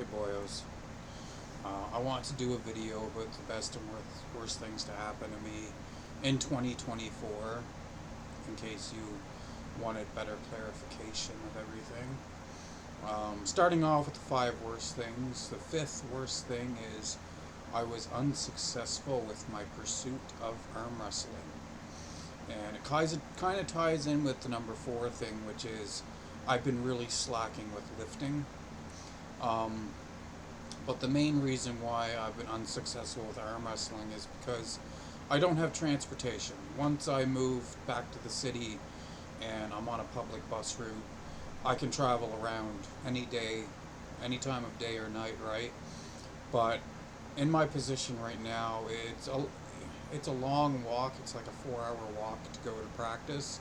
Hey boyos, I want to do a video about the best and worst things to happen to me in 2024, in case you wanted better clarification of everything. Starting off with the five worst things, the fifth worst thing is I was unsuccessful with my pursuit of arm wrestling. And it kind of ties in with the number four thing, which is I've been really slacking with lifting. Um, But the main reason why I've been unsuccessful with arm wrestling is because I don't have transportation. Once I move back to the city and I'm on a public bus route, I can travel around any day, any time of day or night, right? But in my position right now, it's a long walk. It's like a 4-hour walk to go to practice,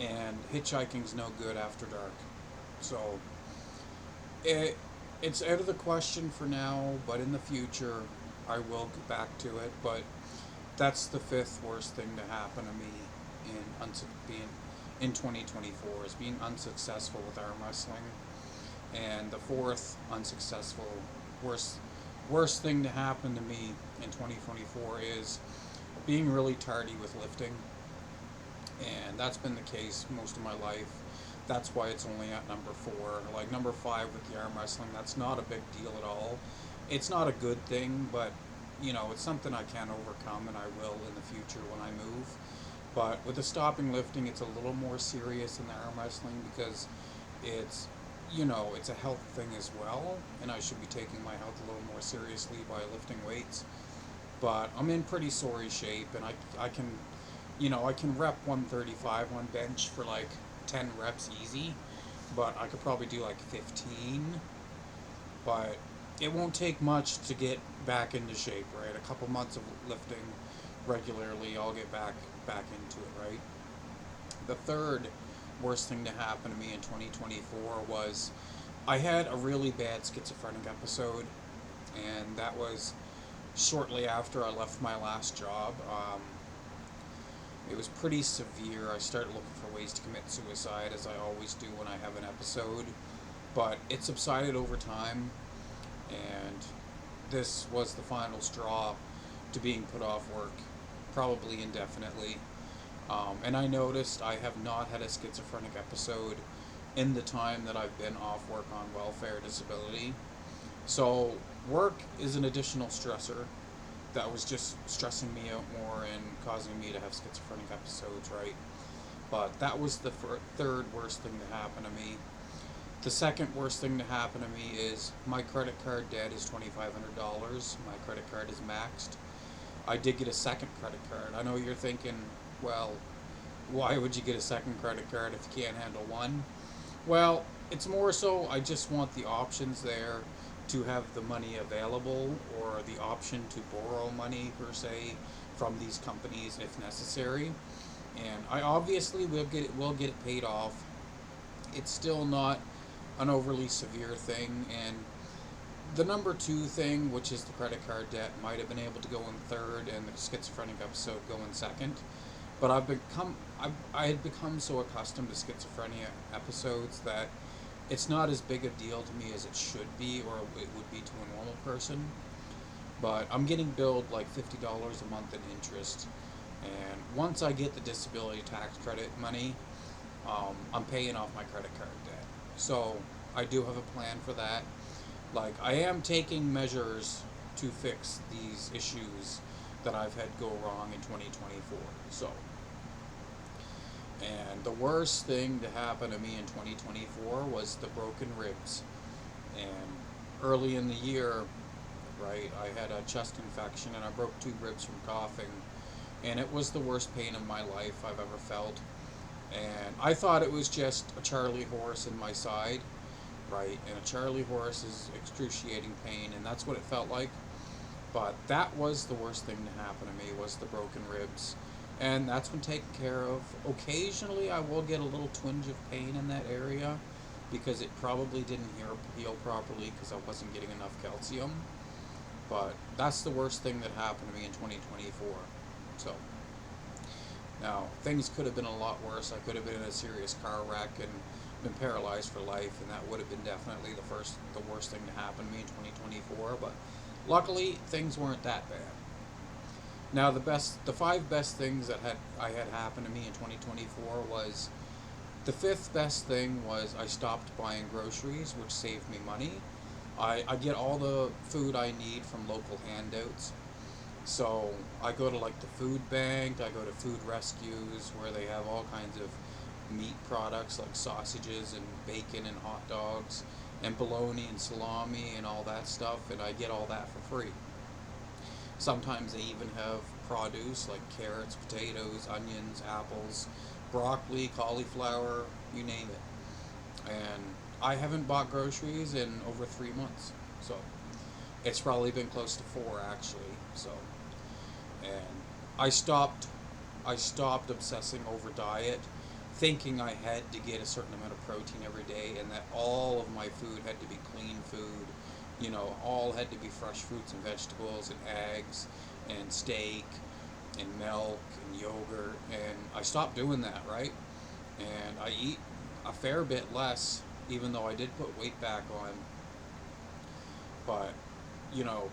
and hitchhiking's no good after dark. So it it's out of the question for now, but in the future, I will get back to it. But that's the fifth worst thing to happen to me being in 2024 is being unsuccessful with arm wrestling, and the fourth unsuccessful worst worst thing to happen to me in 2024 is being really tardy with lifting, and that's been the case most of my life. That's why it's only at number four. Like number five with the arm wrestling, that's not a big deal at all. It's not a good thing, but it's something I can overcome, and I will in the future when I move. But with the stopping lifting, it's a little more serious in the arm wrestling because it's it's a health thing as well, and I should be taking my health a little more seriously by lifting weights. But I'm in pretty sorry shape, and I can rep 135 on bench for like 10 reps easy, but I could probably do like 15. But it won't take much to get back into shape, right? A couple months of lifting regularly, I'll get back into it, right? The third worst thing to happen to me in 2024 was I had a really bad schizophrenic episode, and that was shortly after I left my last job. It was pretty severe. I started looking for ways to commit suicide, as I always do when I have an episode. But it subsided over time, and this was the final straw to being put off work, probably indefinitely. And I noticed I have not had a schizophrenic episode in the time that I've been off work on welfare disability. So, work is an additional stressor that was just stressing me out more and causing me to have schizophrenic episodes, right? But that was the third worst thing to happen to me. The second worst thing to happen to me is my credit card debt is $2,500. My credit card is maxed. I did get a second credit card. I know you're thinking, well, why would you get a second credit card if you can't handle one? Well, it's more so I just want the options there to have the money available, or the option to borrow money per se from these companies if necessary. And I obviously will get it paid off. It's still not an overly severe thing, and the number two thing, which is the credit card debt, might have been able to go in third, and the schizophrenic episode go in second. But I had become so accustomed to schizophrenia episodes that it's not as big a deal to me as it should be, or it would be to a normal person. But I'm getting billed like $50 a month in interest, and once I get the disability tax credit money, I'm paying off my credit card debt. So I do have a plan for that. Like, I am taking measures to fix these issues that I've had go wrong in 2024. So, and the worst thing to happen to me in 2024 was the broken ribs. And early in the year, right, I had a chest infection and I broke two ribs from coughing. And it was the worst pain of my life I've ever felt. And I thought it was just a Charlie horse in my side, right? And a Charlie horse is excruciating pain, and that's what it felt like. But that was the worst thing to happen to me, was the broken ribs. And that's been taken care of. Occasionally I will get a little twinge of pain in that area because it probably didn't heal properly because I wasn't getting enough calcium. But that's the worst thing that happened to me in 2024. So, now, things could have been a lot worse. I could have been in a serious car wreck and been paralyzed for life, and that would have been definitely the worst thing to happen to me in 2024. But luckily, things weren't that bad. Now, the five best things that I had happen to me in 2024 was, the fifth best thing was I stopped buying groceries, which saved me money. I get all the food I need from local handouts. So I go to like the food bank, I go to food rescues where they have all kinds of meat products like sausages and bacon and hot dogs and bologna and salami and all that stuff, and I get all that for free. Sometimes they even have produce like carrots, potatoes, onions, apples, broccoli, cauliflower, you name it. And I haven't bought groceries in over 3 months. So it's probably been close to four actually. So, and I stopped obsessing over diet, thinking I had to get a certain amount of protein every day and that all of my food had to be clean food. All had to be fresh fruits and vegetables and eggs and steak and milk and yogurt. And I stopped doing that, right? And I eat a fair bit less, even though I did put weight back on. But, you know,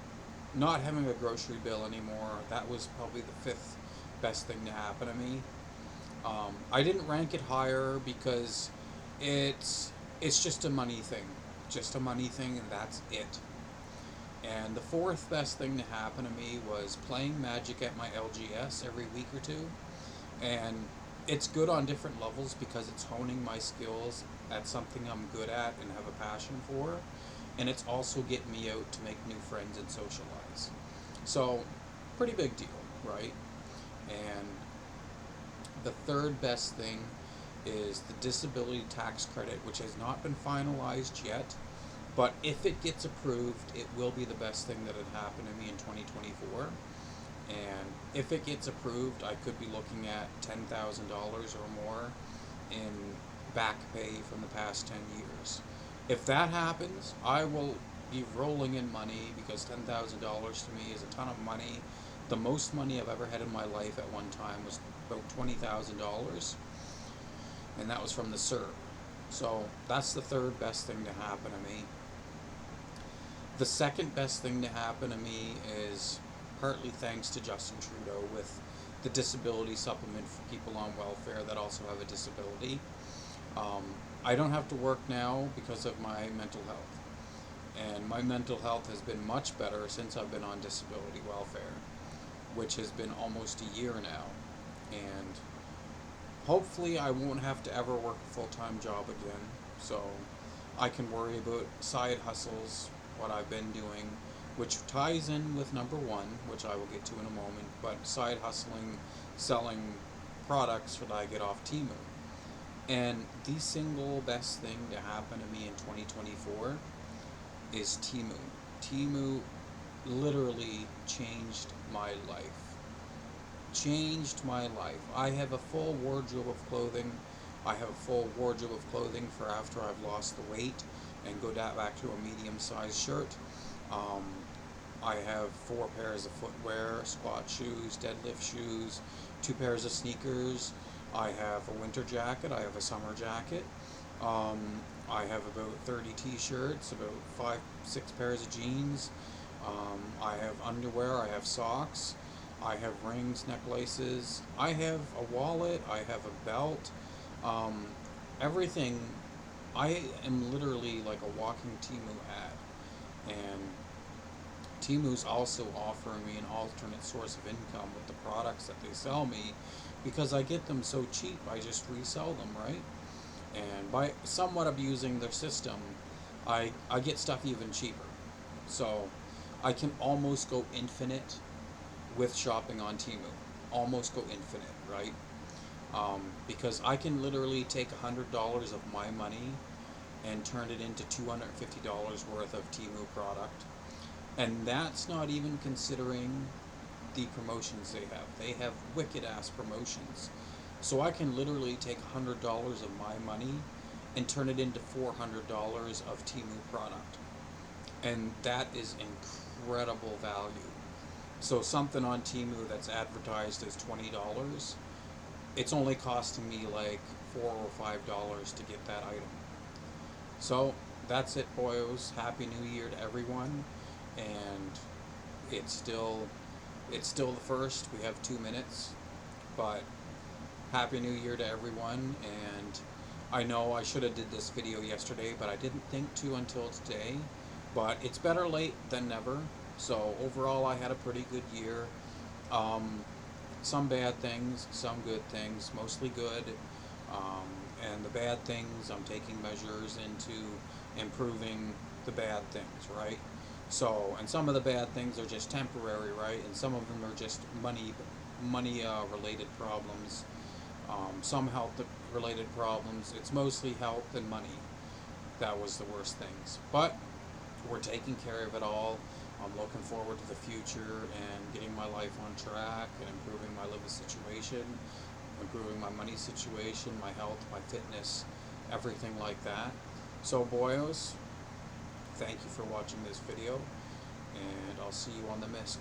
not having a grocery bill anymore, that was probably the fifth best thing to happen to me. I didn't rank it higher because it's just a money thing. Just a money thing, and that's it. And the fourth best thing to happen to me was playing Magic at my LGS every week or two. And it's good on different levels because it's honing my skills at something I'm good at and have a passion for. And it's also getting me out to make new friends and socialize. So, pretty big deal, right? And the third best thing is the disability tax credit, which has not been finalized yet. But if it gets approved, it will be the best thing that had happened to me in 2024. And if it gets approved, I could be looking at $10,000 or more in back pay from the past 10 years. If that happens, I will be rolling in money because $10,000 to me is a ton of money. The most money I've ever had in my life at one time was about $20,000, and that was from the CERB. So that's the third best thing to happen to me. The second best thing to happen to me is partly thanks to Justin Trudeau with the disability supplement for people on welfare that also have a disability. I don't have to work now because of my mental health. And my mental health has been much better since I've been on disability welfare, which has been almost a year now. And hopefully I won't have to ever work a full-time job again. So I can worry about side hustles, what I've been doing, which ties in with number one, which I will get to in a moment, but side hustling, selling products that I get off Temu. And the single best thing to happen to me in 2024 is Temu. Temu literally changed my life. Changed my life. I have a full wardrobe of clothing. I have a full wardrobe of clothing for after I've lost the weight and go back to a medium-sized shirt. I have 4 pairs of footwear, squat shoes, deadlift shoes, 2 pairs of sneakers. I have a winter jacket. I have a summer jacket. I have about 30 t-shirts, about 5-6 pairs of jeans. I have underwear. I have socks. I have rings, necklaces. I have a wallet. I have a belt. Everything. I am literally like a walking Temu ad. And Temu's also offering me an alternate source of income with the products that they sell me because I get them so cheap, I just resell them, right? And by somewhat abusing their system, I get stuff even cheaper. So I can almost go infinite with shopping on Temu. Almost go infinite, right? Because I can literally take $100 of my money and turn it into $250 worth of Temu product. And that's not even considering the promotions they have. They have wicked ass promotions. So I can literally take $100 of my money and turn it into $400 of Temu product. And that is incredible value. So something on Temu that's advertised as $20, it's only costing me like $4 or $5 to get that item. So that's it, boyos. Happy New Year to everyone, and it's still it's still the first. We have 2 minutes, but Happy New Year to everyone. And I know I should have did this video yesterday, but I didn't think to until today. But it's better late than never. So overall, I had a pretty good year. Um, some bad things, some good things, mostly good. Um, and the bad things, I'm taking measures into improving the bad things, right? So, and some of the bad things are just temporary, right? And some of them are just money related problems. Some health related problems. It's mostly health and money. That was the worst things. But we're taking care of it all. I'm looking forward to the future and getting my life on track and improving my living situation, improving my money situation, my health, my fitness, everything like that. So, boyos, thank you for watching this video, and I'll see you on the MISC.